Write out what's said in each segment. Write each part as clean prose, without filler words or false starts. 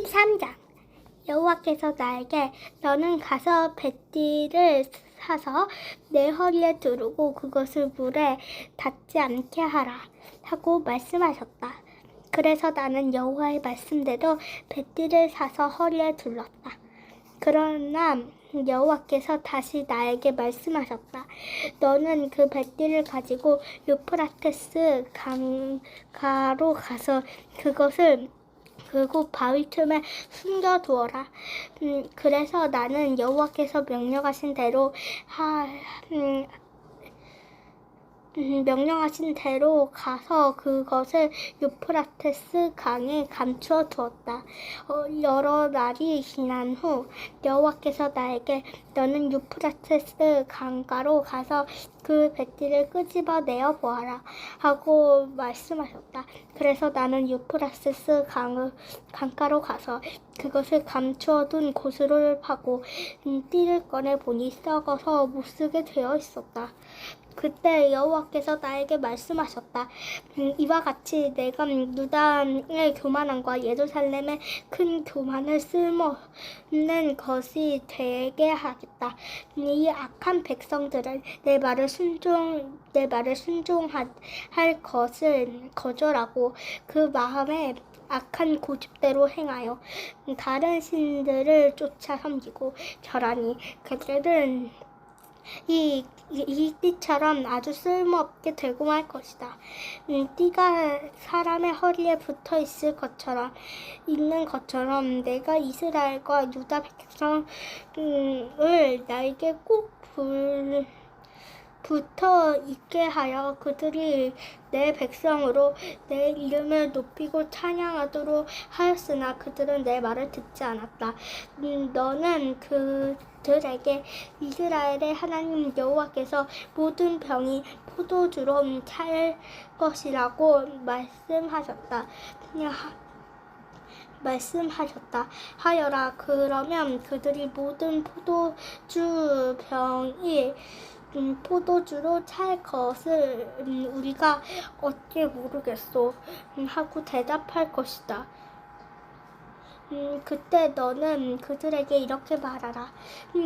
13장. 여호와께서 나에게 너는 가서 뱃띠를 사서 내 허리에 두르고 그것을 물에 닿지 않게 하라 하고 말씀하셨다. 그래서 나는 여호와의 말씀대로 뱃띠를 사서 허리에 둘렀다. 그러나 여호와께서 다시 나에게 말씀하셨다. 너는 그 뱃띠를 가지고 유프라테스 강가로 가서 그것을 그곳 바위 틈에 숨겨두어라. 그래서 나는 여호와께서 명령하신 대로 가서 그것을 유프라테스 강에 감추어 두었다. 여러 날이 지난 후 여호와께서 나에게 너는 유프라테스 강가로 가서 그 뱃띠를 끄집어내어 보아라 하고 말씀하셨다. 그래서 나는 유프라테스 강가로 가서 그것을 감추어 둔 고스를 파고 띠를 꺼내 보니 썩어서 못쓰게 되어 있었다. 그때 여호와께서 나에게 말씀하셨다. 이와 같이 내가 유다의 교만함과 예루살렘의 큰 교만을 쓸모없는 것이 되게 하겠다. 이 악한 백성들은 내 말을 순종할 것을 거절하고 그 마음에 악한 고집대로 행하여 다른 신들을 쫓아 섬기고 절하니 그들은 이 띠처럼 아주 쓸모없게 되고 말 것이다. 띠가 사람의 허리에 붙어 있는 것처럼 내가 이스라엘과 유다 백성을 나에게 꼭 붙어 있게 하여 그들이 내 백성으로 내 이름을 높이고 찬양하도록 하였으나 그들은 내 말을 듣지 않았다. 너는 그들에게 이스라엘의 하나님 여호와께서 모든 병이 포도주로 찰 것이라고 말씀하셨다 하여라. 그러면 그들이 모든 포도주 병이 포도주로 찰 것을 우리가 어찌 모르겠소 하고 대답할 것이다. 그때 너는 그들에게 이렇게 말하라.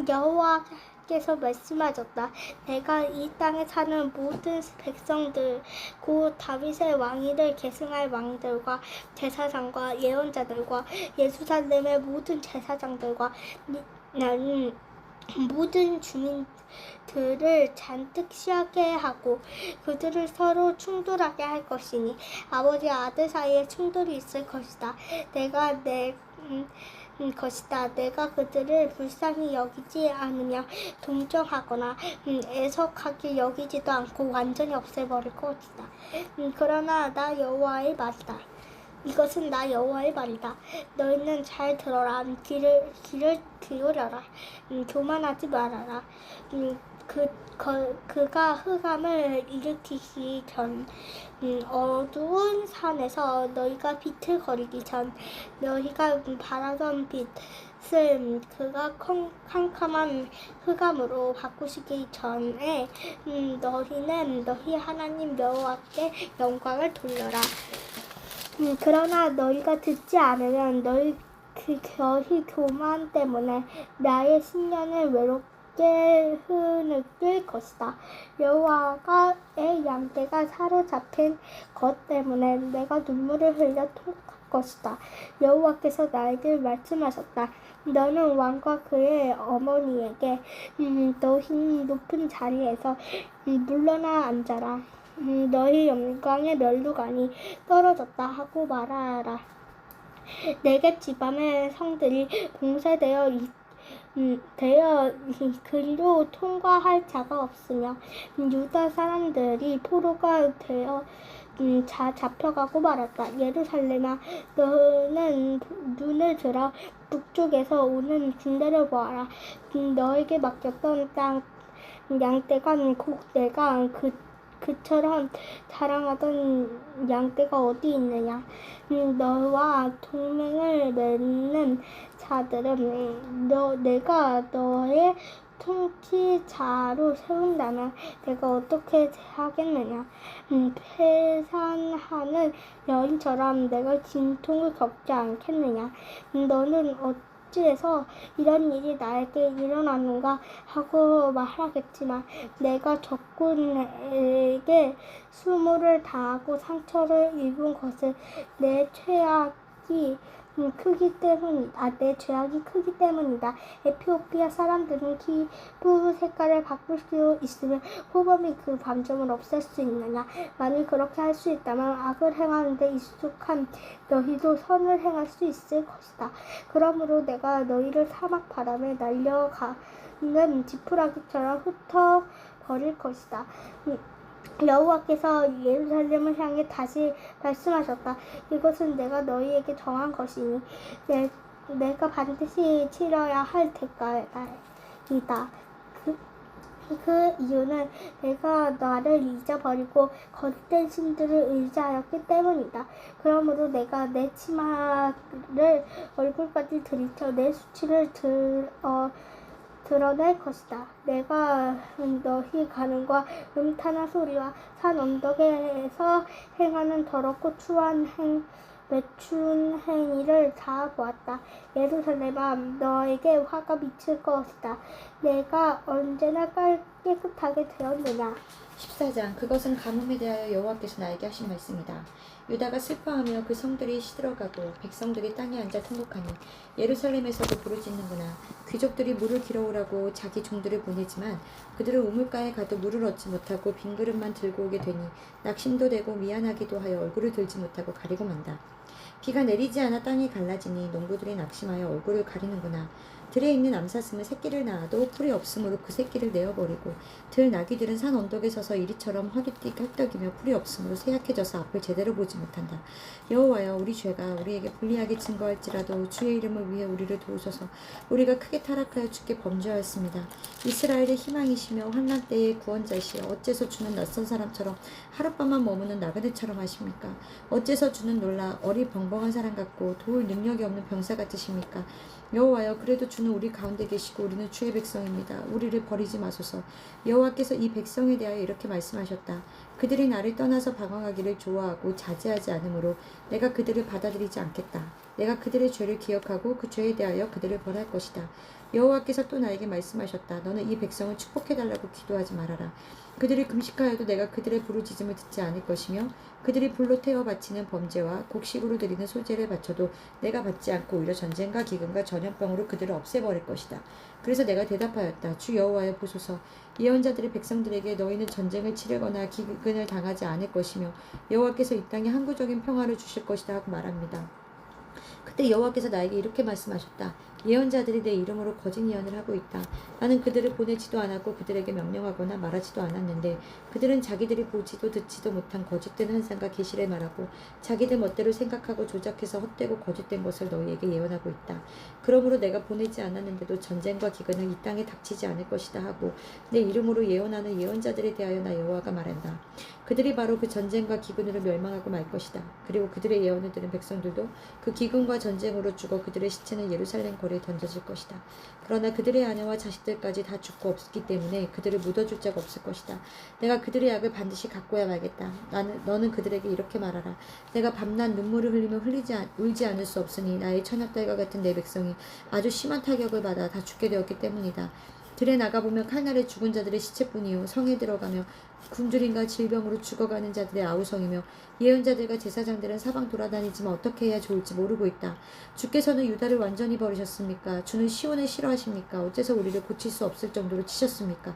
여호와께서 말씀하셨다. 내가 이 땅에 사는 모든 백성들 곧 다윗의 왕위를 계승할 왕들과 제사장과 예언자들과 예루살렘의 모든 제사장들과 나는 모든 주민들을 잔뜩 취하게 하고 그들을 서로 충돌하게 할 것이니 아버지와 아들 사이에 충돌이 있을 것이다. 내가 그들을 불쌍히 여기지 않으며 동정하거나 애석하게 여기지도 않고 완전히 없애버릴 것이다. 그러나 나 여호와의 말이다. 이것은 나 여호와의 말이다. 너희는 잘 들어라. 귀를 기울여라. 교만하지 말아라. 그가 흑암을 일으키기 전 어두운 산에서 너희가 비틀거리기 전 너희가 바라던 빛을 그가 캄캄한 흑암으로 바꾸시기 전에 너희는 너희 하나님 여호와께 영광을 돌려라. 그러나 너희가 듣지 않으면 너희 교만 때문에 나의 신년을 외롭게 흐느낄 것이다. 여호와의 양떼가 사로잡힌 것 때문에 내가 눈물을 흘려 토할 것이다. 여호와께서 나에게 말씀하셨다. 너는 왕과 그의 어머니에게 너희 높은 자리에서 물러나 앉아라. 너희 영광의 멸류관이 떨어졌다 하고 말하라. 네겝 지방의 성들이 봉쇄되어 그리로 통과할 자가 없으며 유다 사람들이 포로가 되어 잡혀가고 말았다. 예루살렘아, 너는 눈을 들어 북쪽에서 오는 군대를 보아라. 너에게 맡겼던 양떼가 곧 내가 그처럼 자랑하던 양떼가 어디 있느냐. 너와 동맹을 맺는 자들은 내가 너의 통치자로 세운다면 내가 어떻게 하겠느냐. 패산하는 여인처럼 내가 진통을 겪지 않겠느냐. 너는 어찌해서 이런 일이 나에게 일어나는가 하고 말하겠지만 내가 적군에게 수모를 당하고 상처를 입은 것은 내 죄악이 내 죄악이 크기 때문이다. 에티오피아 사람들은 피부 색깔을 바꿀 수 있으면 호범이 그 반점을 없앨 수 있느냐? 만일 그렇게 할 수 있다면 악을 행하는데 익숙한 너희도 선을 행할 수 있을 것이다. 그러므로 내가 너희를 사막 바람에 날려가는 지푸라기처럼 흩어버릴 것이다. 여호와께서 예루살렘을 향해 다시 말씀하셨다. 이것은 내가 너희에게 정한 것이니 내가 반드시 치러야 할 대가이다. 그 이유는 내가 나를 잊어버리고 거짓된 신들을 의지하였기 때문이다. 그러므로 내가 내 치마를 얼굴까지 들이쳐 내 수치를 드러낼 것이다. 내가 너희 가는과 음탄한 소리와 산 언덕에서 행하는 더럽고 매춘 행위를 다 보았다. 예루살렘아, 너에게 화가 미칠 것이다. 내가 언제나 깨끗하게 되었느냐. 14장. 그것은 가뭄에 대하여 여호와께서 나에게 하신 말씀이다. 유다가 슬퍼하며 그 성들이 시들어가고 백성들이 땅에 앉아 통곡하니 예루살렘에서도 부르짖는구나. 귀족들이 물을 길어오라고 자기 종들을 보내지만 그들은 우물가에 가도 물을 얻지 못하고 빈 그릇만 들고 오게 되니 낙심도 되고 미안하기도 하여 얼굴을 들지 못하고 가리고 만다. 비가 내리지 않아 땅이 갈라지니 농부들이 낙심하여 얼굴을 가리는구나. 들에 있는 암사슴은 새끼를 낳아도 풀이 없으므로 그 새끼를 내어버리고 들 나귀들은 산 언덕에 서서 이리처럼 허리띠 깍덕이며 풀이 없으므로 쇠약해져서 앞을 제대로 보지 못한다. 여호와여, 우리 죄가 우리에게 불리하게 증거할지라도 주의 이름을 위해 우리를 도우소서. 우리가 크게 타락하여 주께 범죄하였습니다. 이스라엘의 희망이시며 환난 때의 구원자시여, 어째서 주는 낯선 사람처럼 하룻밤만 머무는 나그네처럼 하십니까? 어째서 주는 놀라 어리벙벙한 사람 같고 도울 능력이 없는 병사 같으십니까? 여호와여, 그래도 주는 우리 가운데 계시고 우리는 주의 백성입니다. 우리를 버리지 마소서. 여호와께서 이 백성에 대하여 이렇게 말씀하셨다. 그들이 나를 떠나서 방황하기를 좋아하고 자제하지 않으므로 내가 그들을 받아들이지 않겠다. 내가 그들의 죄를 기억하고 그 죄에 대하여 그들을 벌할 것이다. 여호와께서 또 나에게 말씀하셨다. 너는 이 백성을 축복해달라고 기도하지 말아라. 그들이 금식하여도 내가 그들의 부르짖음을 듣지 않을 것이며 그들이 불로 태워 바치는 범죄와 곡식으로 드리는 소재를 바쳐도 내가 받지 않고 오히려 전쟁과 기근과 전염병으로 그들을 없애버릴 것이다. 그래서 내가 대답하였다. 주 여호와여, 보소서. 예언자들의 백성들에게 너희는 전쟁을 치르거나 기근을 당하지 않을 것이며 여호와께서 이 땅에 항구적인 평화를 주실 것이다 하고 말합니다. 그때 여호와께서 나에게 이렇게 말씀하셨다. 예언자들이 내 이름으로 거짓 예언을 하고 있다. 나는 그들을 보내지도 않았고 그들에게 명령하거나 말하지도 않았는데 그들은 자기들이 보지도 듣지도 못한 거짓된 환상과 계시를 말하고 자기들 멋대로 생각하고 조작해서 헛되고 거짓된 것을 너희에게 예언하고 있다. 그러므로 내가 보내지 않았는데도 전쟁과 기근은 이 땅에 닥치지 않을 것이다 하고 내 이름으로 예언하는 예언자들에 대하여 나 여호와가 말한다. 그들이 바로 그 전쟁과 기근으로 멸망하고 말 것이다. 그리고 그들의 예언을 들은 백성들도 그 기근과 전쟁으로 죽어 그들의 시체는 예루살렘 거리에 던져질 것이다. 그러나 그들의 아내와 자식들까지 다 죽고 없기 때문에 그들을 묻어줄 자가 없을 것이다. 내가 그들의 약을 반드시 갖고야 말겠다. 너는 그들에게 이렇게 말하라. 내가 밤낮 눈물을 흘리며 울지 않을 수 없으니 나의 처녀딸과 같은 내 백성이 아주 심한 타격을 받아 다 죽게 되었기 때문이다. 들에 나가보면 칼날에 죽은 자들의 시체뿐이요 성에 들어가며 굶주림과 질병으로 죽어가는 자들의 아우성이며 예언자들과 제사장들은 사방 돌아다니지만 어떻게 해야 좋을지 모르고 있다. 주께서는 유다를 완전히 버리셨습니까? 주는 시온을 싫어하십니까? 어째서 우리를 고칠 수 없을 정도로 치셨습니까?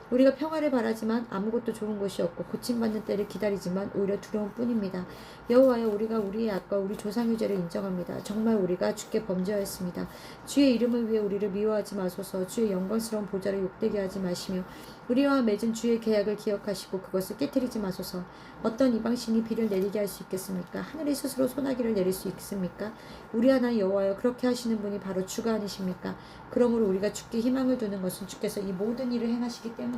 우리가 평화를 바라지만 아무것도 좋은 것이 없고 고침받는 때를 기다리지만 오히려 두려움 뿐입니다. 여호와여, 우리가 우리의 악과 우리 조상의 죄를 인정합니다. 정말 우리가 주께 범죄하였습니다. 주의 이름을 위해 우리를 미워하지 마소서. 주의 영광스러운 보좌를 욕되게 하지 마시며 우리와 맺은 주의 계약을 기억하시고 그것을 깨뜨리지 마소서. 어떤 이방신이 비를 내리게 할 수 있겠습니까? 하늘이 스스로 소나기를 내릴 수 있습니까? 우리 하나님 여호와여, 그렇게 하시는 분이 바로 주가 아니십니까? 그러므로 우리가 주께 희망을 두는 것은 주께서 이 모든 일을 행하시기 때문입니다.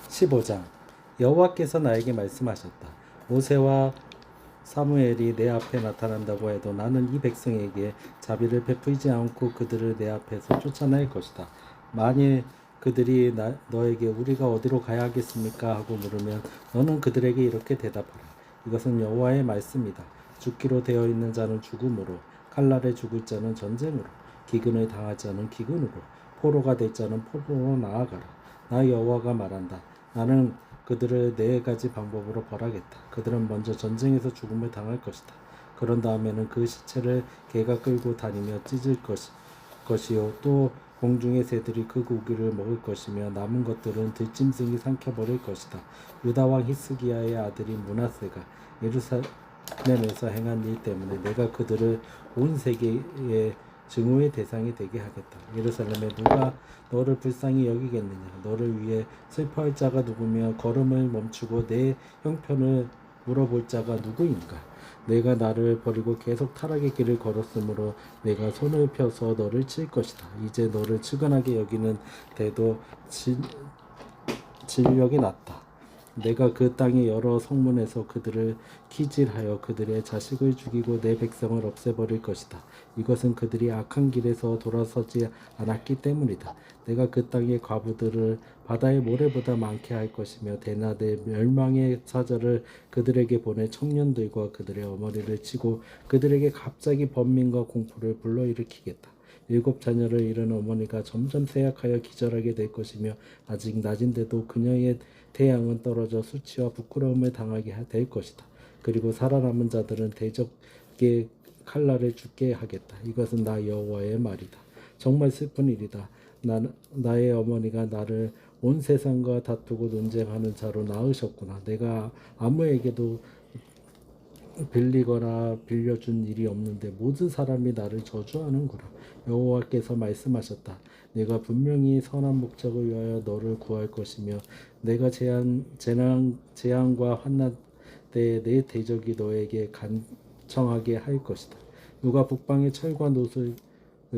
15장. 여호와께서 나에게 말씀하셨다. 모세와 사무엘이 내 앞에 나타난다고 해도 나는 이 백성에게 자비를 베풀지 않고 그들을 내 앞에서 쫓아낼 것이다. 만일 그들이 너에게 우리가 어디로 가야 하겠습니까? 하고 물으면 너는 그들에게 이렇게 대답하라. 이것은 여호와의 말씀이다. 죽기로 되어 있는 자는 죽음으로, 칼날에 죽을 자는 전쟁으로, 기근을 당할 자는 기근으로, 포로가 될 자는 포로로 나아가라. 나 여호와가 말한다. 나는 그들을 네 가지 방법으로 벌하겠다. 그들은 먼저 전쟁에서 죽음을 당할 것이다. 그런 다음에는 그 시체를 개가 끌고 다니며 찢을 것이요, 또 공중의 새들이 그 고기를 먹을 것이며 남은 것들은 들짐승이 삼켜버릴 것이다. 유다 왕 히스기야의 아들이 므낫세가 예루살렘에서 행한 일 때문에 내가 그들을 온 세계의 증오의 대상이 되게 하겠다. 예루살렘에 누가 너를 불쌍히 여기겠느냐? 너를 위해 슬퍼할 자가 누구며 걸음을 멈추고 내 형편을 물어볼 자가 누구인가? 내가 나를 버리고 계속 타락의 길을 걸었으므로 내가 손을 펴서 너를 칠 것이다. 이제 너를 측은하게 여기는 대도 진력이 났다. 내가 그 땅의 여러 성문에서 그들을 키질하여 그들의 자식을 죽이고 내 백성을 없애버릴 것이다. 이것은 그들이 악한 길에서 돌아서지 않았기 때문이다. 내가 그 땅의 과부들을 바다의 모래보다 많게 할 것이며 대낮에 멸망의 사자를 그들에게 보내 청년들과 그들의 어머니를 치고 그들에게 갑자기 번민과 공포를 불러일으키겠다. 7 자녀를 잃은 어머니가 점점 쇠약하여 기절하게 될 것이며 아직 낮인데도 그녀의 태양은 떨어져 수치와 부끄러움을 당하게 될 것이다. 그리고 살아남은 자들은 대적의 칼날에 죽게 하겠다. 이것은 나 여호와의 말이다. 정말 슬픈 일이다. 나의 어머니가 나를 온 세상과 다투고 논쟁하는 자로 낳으셨구나. 내가 아무에게도 빌리거나 빌려준 일이 없는데 모든 사람이 나를 저주하는구나. 여호와께서 말씀하셨다. 내가 분명히 선한 목적을 위하여 너를 구할 것이며 내가 재앙과 환난 때에 내 대적이 너에게 간청하게 할 것이다. 누가 북방의 철과 노를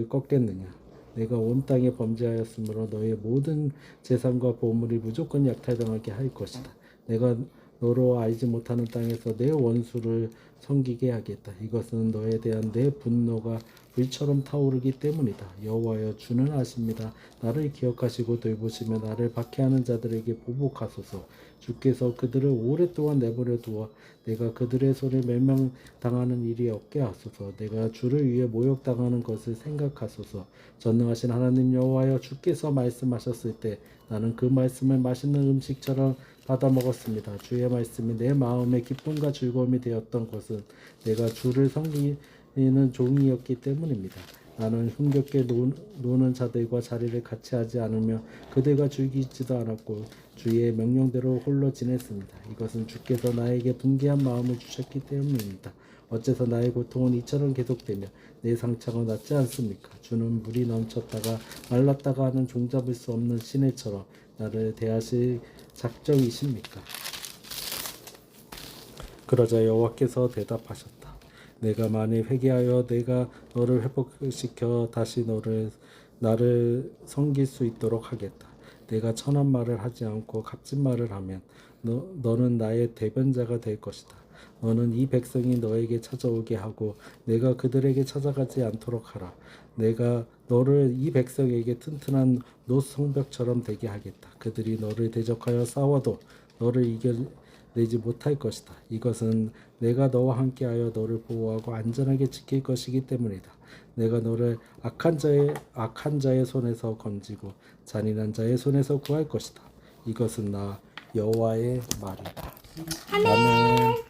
꺾겠느냐? 내가 온 땅에 범죄하였으므로 너의 모든 재산과 보물이 무조건 약탈당하게 할 것이다. 내가 너로 알지 못하는 땅에서 내 원수를 섬기게 하겠다. 이것은 너에 대한 내 분노가 불처럼 타오르기 때문이다. 여호와여 주는 아십니다. 나를 기억하시고 돌보시며 나를 박해하는 자들에게 보복하소서. 주께서 그들을 오랫동안 내버려 두어 내가 그들의 손에 멸망당하는 일이 없게 하소서. 내가 주를 위해 모욕당하는 것을 생각하소서. 전능하신 하나님 여호와여 주께서 말씀하셨을 때 나는 그 말씀을 맛있는 음식처럼 받아 먹었습니다. 주의 말씀이 내 마음의 기쁨과 즐거움이 되었던 것은 내가 주를 섬기는 종이었기 때문입니다. 나는 흥겹게 노는 자들과 자리를 같이 하지 않으며 그들과 즐기지도 않았고 주의 명령대로 홀로 지냈습니다. 이것은 주께서 나에게 분개한 마음을 주셨기 때문입니다. 어째서 나의 고통은 이처럼 계속되며 내 상처가 낫지 않습니까? 주는 물이 넘쳤다가 말랐다가 하는 종잡을 수 없는 시내처럼 나를 대하실 작정이십니까? 그러자 여호와께서 대답하셨다. 내가 만일 회개하여 내가 너를 회복시켜 다시 나를 섬길 수 있도록 하겠다. 내가 천한 말을 하지 않고 값진 말을 하면 너는 나의 대변자가 될 것이다. 너는 이 백성이 너에게 찾아오게 하고 내가 그들에게 찾아가지 않도록 하라. 내가 너를 이 백성에게 튼튼한 놋 성벽처럼 되게 하겠다. 그들이 너를 대적하여 싸워도 너를 이겨내지 못할 것이다. 이것은 내가 너와 함께하여 너를 보호하고 안전하게 지킬 것이기 때문이다. 내가 너를 악한 자의 손에서 건지고 잔인한 자의 손에서 구할 것이다. 이것은 나 여호와의 말이다. 아멘.